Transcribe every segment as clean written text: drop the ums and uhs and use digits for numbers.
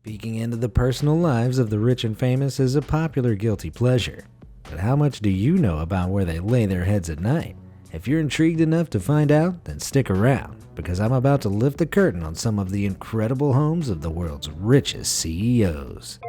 Peeking into the personal lives of the rich and famous is a popular guilty pleasure. But how much do you know about where they lay their heads at night? If you're intrigued enough to find out, then stick around, because I'm about to lift the curtain on some of the incredible homes of the world's richest CEOs.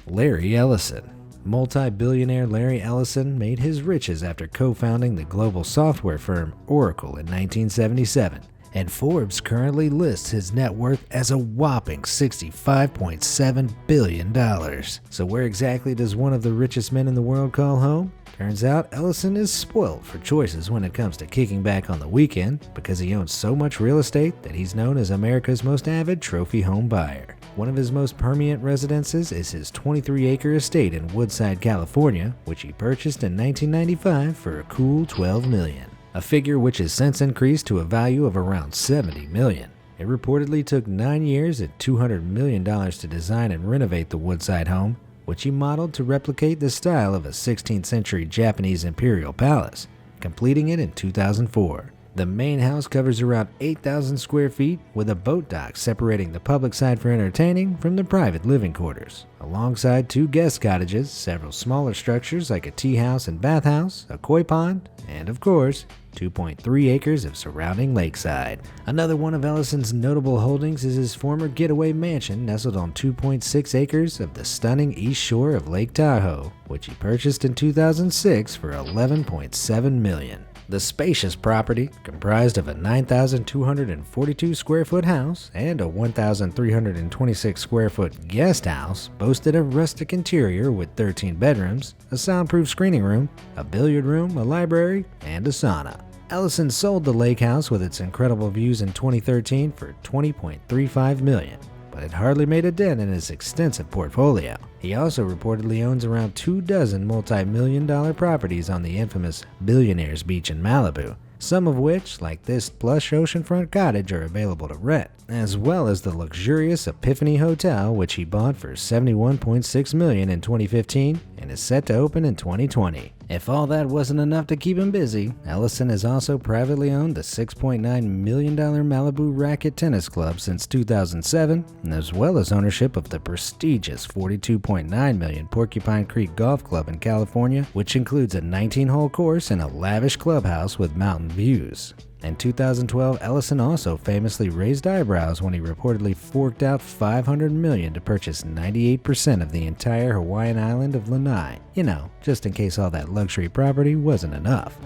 Larry Ellison. Multi-billionaire Larry Ellison made his riches after co-founding the global software firm Oracle in 1977. And Forbes currently lists his net worth as a whopping $65.7 billion. So where exactly does one of the richest men in the world call home? Turns out Ellison is spoiled for choices when it comes to kicking back on the weekend because he owns so much real estate that he's known as America's most avid trophy home buyer. One of his most permanent residences is his 23-acre estate in Woodside, California, which he purchased in 1995 for a cool $12 million. A figure which has since increased to a value of around $70 million. It reportedly took 9 years and $200 million to design and renovate the Woodside home, which he modeled to replicate the style of a 16th century Japanese imperial palace, completing it in 2004. The main house covers around 8,000 square feet with a boat dock separating the public side for entertaining from the private living quarters, alongside 2 guest cottages, several smaller structures like a tea house and bathhouse, a koi pond, and of course, 2.3 acres of surrounding lakeside. Another one of Ellison's notable holdings is his former getaway mansion nestled on 2.6 acres of the stunning east shore of Lake Tahoe, which he purchased in 2006 for $11.7 million. The spacious property, comprised of a 9,242 square foot house and a 1,326 square foot guest house, boasted a rustic interior with 13 bedrooms, a soundproof screening room, a billiard room, a library, and a sauna. Ellison sold the lake house with its incredible views in 2013 for $20.35 million. But it hardly made a dent in his extensive portfolio. He also reportedly owns around 24 multi-million-dollar properties on the infamous Billionaire's Beach in Malibu, some of which, like this plush oceanfront cottage, are available to rent, as well as the luxurious Epiphany Hotel, which he bought for $71.6 million in 2015 and is set to open in 2020. If all that wasn't enough to keep him busy, Ellison has also privately owned the $6.9 million Malibu Racket Tennis Club since 2007, as well as ownership of the prestigious $42.9 million Porcupine Creek Golf Club in California, which includes a 19-hole course and a lavish clubhouse with mountain views. In 2012, Ellison also famously raised eyebrows when he reportedly forked out $500 million to purchase 98% of the entire Hawaiian island of Lanai. You know, just in case all that luxury property wasn't enough.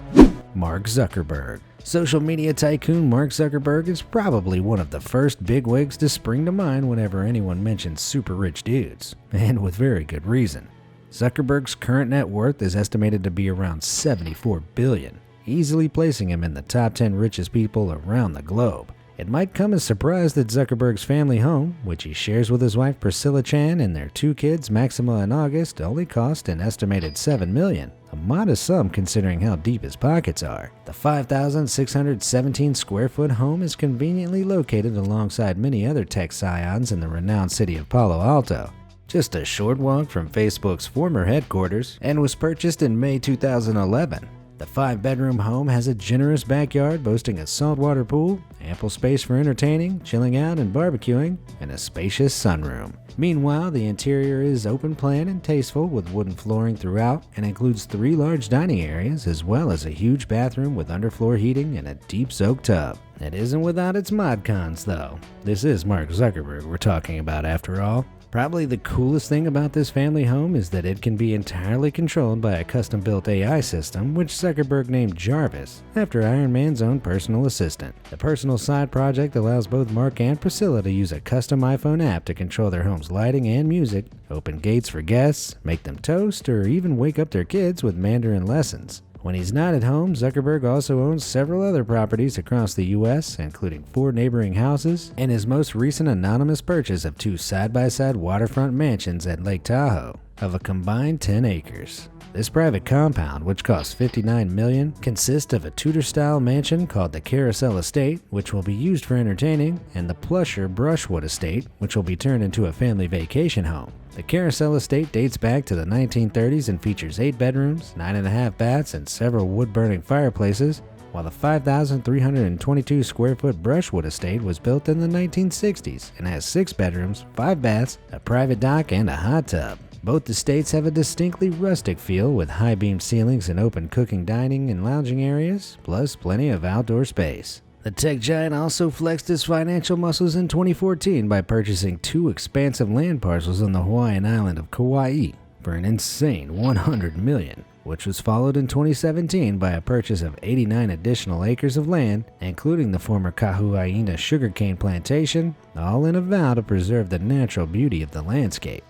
Mark Zuckerberg. Social media tycoon Mark Zuckerberg is probably one of the first bigwigs to spring to mind whenever anyone mentions super rich dudes, and with very good reason. Zuckerberg's current net worth is estimated to be around $74 billion. Easily placing him in the top 10 richest people around the globe. It might come as a surprise that Zuckerberg's family home, which he shares with his wife Priscilla Chan and their 2 kids Maxima and August, only cost an estimated $7 million, a modest sum considering how deep his pockets are. The 5,617 square foot home is conveniently located alongside many other tech scions in the renowned city of Palo Alto, just a short walk from Facebook's former headquarters, and was purchased in May 2011. The 5-bedroom home has a generous backyard boasting a saltwater pool, ample space for entertaining, chilling out, and barbecuing, and a spacious sunroom. Meanwhile, the interior is open plan and tasteful with wooden flooring throughout and includes 3 large dining areas as well as a huge bathroom with underfloor heating and a deep soak tub. It isn't without its mod cons though. This is Mark Zuckerberg we're talking about after all. Probably the coolest thing about this family home is that it can be entirely controlled by a custom-built AI system, which Zuckerberg named Jarvis, after Iron Man's own personal assistant. The personal side project allows both Mark and Priscilla to use a custom iPhone app to control their home's lighting and music, open gates for guests, make them toast, or even wake up their kids with Mandarin lessons. When he's not at home, Zuckerberg also owns several other properties across the U.S., including 4 neighboring houses and his most recent anonymous purchase of 2 side-by-side waterfront mansions at Lake Tahoe of a combined 10 acres. This private compound, which costs $59 million, consists of a Tudor-style mansion called the Carousel Estate, which will be used for entertaining, and the plusher Brushwood Estate, which will be turned into a family vacation home. The Carousel Estate dates back to the 1930s and features 8 bedrooms, 9.5 baths, and several wood-burning fireplaces, while the 5,322 square foot Brushwood estate was built in the 1960s and has 6 bedrooms, 5 baths, a private dock, and a hot tub. Both estates have a distinctly rustic feel with high beam ceilings and open cooking, dining, and lounging areas, plus plenty of outdoor space. The tech giant also flexed his financial muscles in 2014 by purchasing 2 expansive land parcels on the Hawaiian island of Kauai for an insane $100 million, which was followed in 2017 by a purchase of 89 additional acres of land, including the former Kahuaina sugarcane plantation, all in a vow to preserve the natural beauty of the landscape.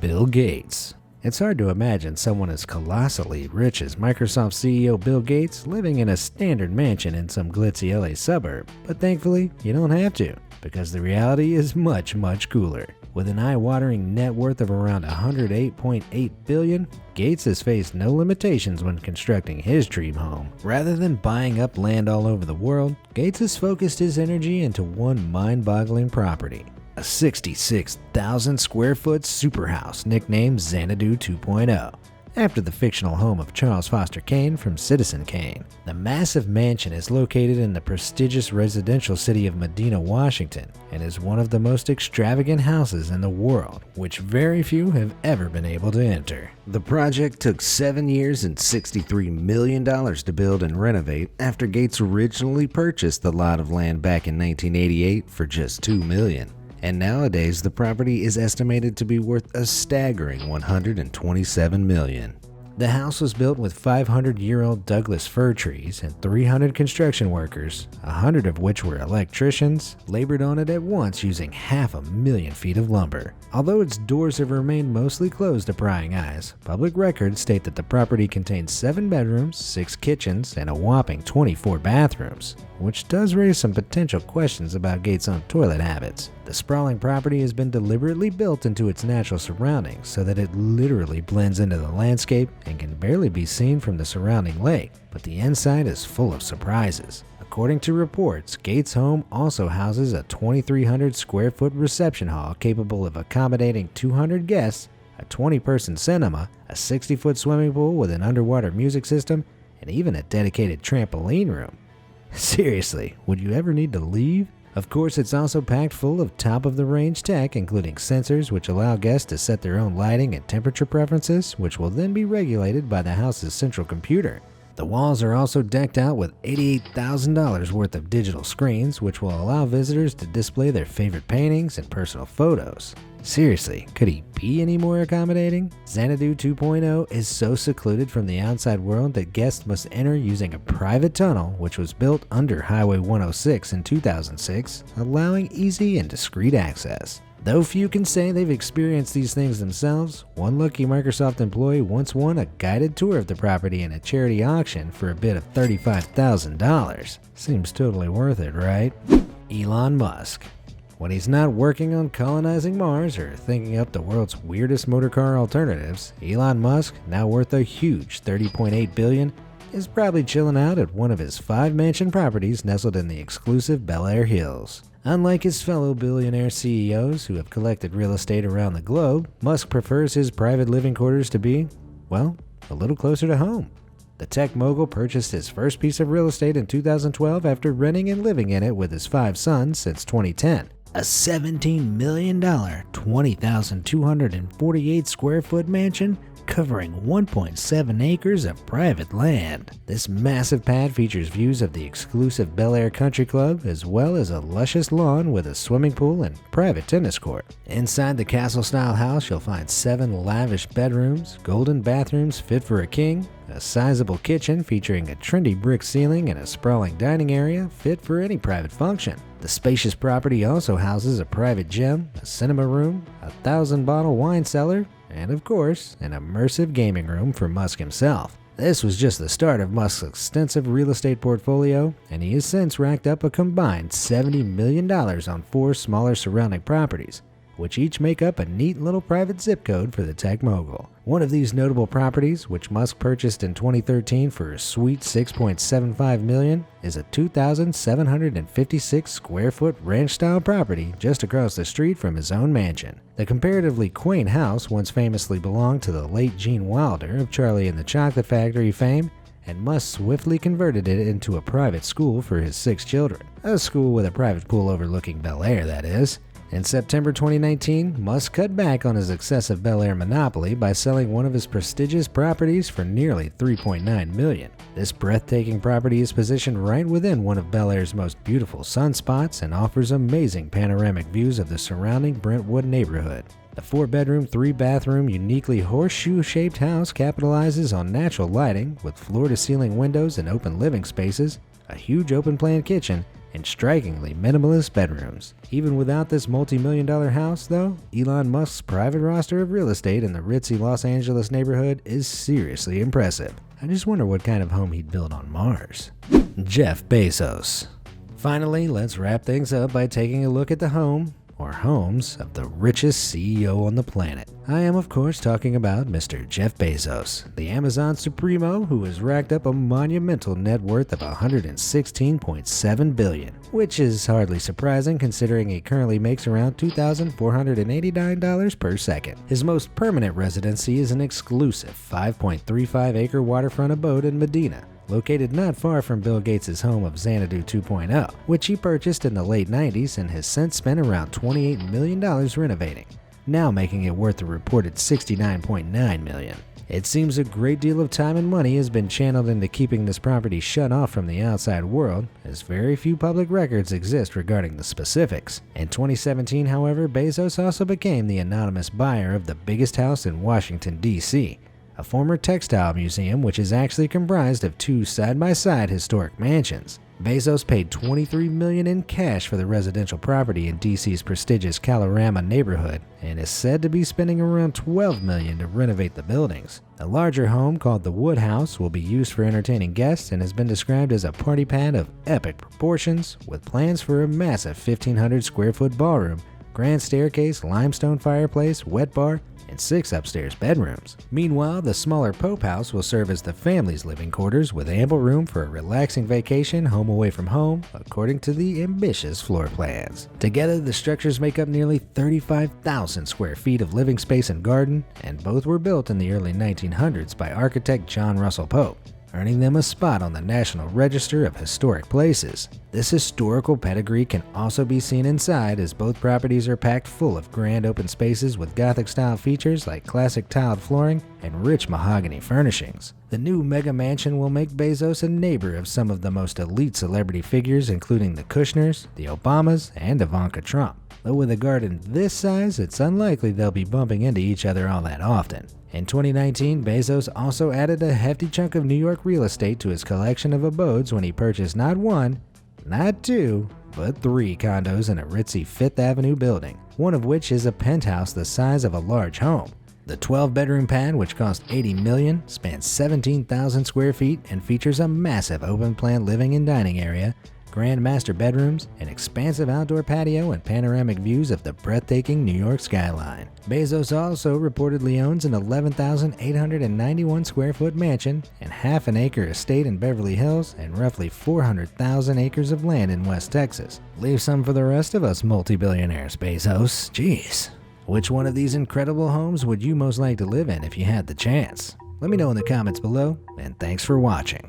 Bill Gates. It's hard to imagine someone as colossally rich as Microsoft CEO Bill Gates living in a standard mansion in some glitzy LA suburb, but thankfully you don't have to, because the reality is much, much cooler. With an eye-watering net worth of around $108.8 billion, Gates has faced no limitations when constructing his dream home. Rather than buying up land all over the world, Gates has focused his energy into one mind-boggling property. A 66,000 square foot superhouse nicknamed Xanadu 2.0, after the fictional home of Charles Foster Kane from Citizen Kane. The massive mansion is located in the prestigious residential city of Medina, Washington, and is one of the most extravagant houses in the world, which very few have ever been able to enter. The project took 7 years and $63 million to build and renovate after Gates originally purchased the lot of land back in 1988 for just $2 million. And nowadays the property is estimated to be worth a staggering $127 million. The house was built with 500-year-old Douglas fir trees and 300 construction workers, 100 of which were electricians, labored on it at once using 500,000 feet of lumber. Although its doors have remained mostly closed to prying eyes, public records state that the property contains 7 bedrooms, 6 kitchens, and a whopping 24 bathrooms, which does raise some potential questions about Gates' own toilet habits. The sprawling property has been deliberately built into its natural surroundings so that it literally blends into the landscape and can barely be seen from the surrounding lake, but the inside is full of surprises. According to reports, Gates' home also houses a 2,300 square foot reception hall capable of accommodating 200 guests, a 20-person cinema, a 60-foot swimming pool with an underwater music system, and even a dedicated trampoline room. Seriously, would you ever need to leave? Of course, it's also packed full of top-of-the-range tech, including sensors which allow guests to set their own lighting and temperature preferences, which will then be regulated by the house's central computer. The walls are also decked out with $88,000 worth of digital screens, which will allow visitors to display their favorite paintings and personal photos. Seriously, could he be any more accommodating? Xanadu 2.0 is so secluded from the outside world that guests must enter using a private tunnel which was built under Highway 106 in 2006, allowing easy and discreet access. Though few can say they've experienced these things themselves, one lucky Microsoft employee once won a guided tour of the property in a charity auction for a bid of $35,000. Seems totally worth it, right? Elon Musk. When he's not working on colonizing Mars or thinking up the world's weirdest motorcar alternatives, Elon Musk, now worth a huge $30.8 billion, is probably chilling out at one of his 5 mansion properties nestled in the exclusive Bel-Air Hills. Unlike his fellow billionaire CEOs who have collected real estate around the globe, Musk prefers his private living quarters to be, well, a little closer to home. The tech mogul purchased his first piece of real estate in 2012 after renting and living in it with his 5 sons since 2010. A $17 million, 20,248 square foot mansion covering 1.7 acres of private land. This massive pad features views of the exclusive Bel-Air Country Club as well as a luscious lawn with a swimming pool and private tennis court. Inside the castle-style house, you'll find 7 lavish bedrooms, golden bathrooms fit for a king, a sizable kitchen featuring a trendy brick ceiling and a sprawling dining area fit for any private function. The spacious property also houses a private gym, a cinema room, a 1,000-bottle wine cellar, and of course, an immersive gaming room for Musk himself. This was just the start of Musk's extensive real estate portfolio, and he has since racked up a combined $70 million on 4 smaller surrounding properties, which each make up a neat little private zip code for the tech mogul. One of these notable properties, which Musk purchased in 2013 for a sweet $6.75 million, is a 2,756 square foot ranch-style property just across the street from his own mansion. The comparatively quaint house once famously belonged to the late Gene Wilder of Charlie and the Chocolate Factory fame, and Musk swiftly converted it into a private school for his 6 children. A school with a private pool overlooking Bel-Air, that is. In September 2019, Musk cut back on his excessive Bel-Air monopoly by selling one of his prestigious properties for nearly $3.9 million. This breathtaking property is positioned right within one of Bel-Air's most beautiful sunspots and offers amazing panoramic views of the surrounding Brentwood neighborhood. The 4-bedroom, 3-bathroom, uniquely horseshoe-shaped house capitalizes on natural lighting with floor-to-ceiling windows and open living spaces, a huge open-plan kitchen, and strikingly minimalist bedrooms. Even without this multi-million-dollar house, though, Elon Musk's private roster of real estate in the ritzy Los Angeles neighborhood is seriously impressive. I just wonder what kind of home he'd build on Mars. Jeff Bezos. Finally, let's wrap things up by taking a look at the home, or homes, of the richest CEO on the planet. I am, of course, talking about Mr. Jeff Bezos, the Amazon Supremo, who has racked up a monumental net worth of $116.7 billion, which is hardly surprising considering he currently makes around $2,489 per second. His most permanent residency is an exclusive 5.35-acre waterfront abode in Medina, located not far from Bill Gates' home of Xanadu 2.0, which he purchased in the late 90s and has since spent around $28 million renovating, now making it worth a reported $69.9 million. It seems a great deal of time and money has been channeled into keeping this property shut off from the outside world, as very few public records exist regarding the specifics. In 2017, however, Bezos also became the anonymous buyer of the biggest house in Washington, D.C., a former textile museum which is actually comprised of 2 side-by-side historic mansions. Bezos paid $23 million in cash for the residential property in DC's prestigious Kalorama neighborhood and is said to be spending around $12 million to renovate the buildings. The larger home, called the Wood House, will be used for entertaining guests and has been described as a party pad of epic proportions, with plans for a massive 1,500 square foot ballroom, grand staircase, limestone fireplace, wet bar, and 6 upstairs bedrooms. Meanwhile, the smaller Pope House will serve as the family's living quarters with ample room for a relaxing vacation home away from home, according to the ambitious floor plans. Together, the structures make up nearly 35,000 square feet of living space and garden, and both were built in the early 1900s by architect John Russell Pope, earning them a spot on the National Register of Historic Places. This historical pedigree can also be seen inside, as both properties are packed full of grand open spaces with Gothic-style features like classic tiled flooring and rich mahogany furnishings. The new mega mansion will make Bezos a neighbor of some of the most elite celebrity figures, including the Kushners, the Obamas, and Ivanka Trump. Though with a garden this size, it's unlikely they'll be bumping into each other all that often. In 2019, Bezos also added a hefty chunk of New York real estate to his collection of abodes when he purchased not 1, not 2, but 3 condos in a ritzy 5th Avenue building, one of which is a penthouse the size of a large home. The 12-bedroom pad, which cost $80 million, spans 17,000 square feet and features a massive open-plan living and dining area, grand master bedrooms, an expansive outdoor patio, and panoramic views of the breathtaking New York skyline. Bezos also reportedly owns an 11,891 square foot mansion and half an acre estate in Beverly Hills and roughly 400,000 acres of land in West Texas. Leave some for the rest of us multi-billionaires, Bezos. Jeez. Which one of these incredible homes would you most like to live in if you had the chance? Let me know in the comments below, and thanks for watching.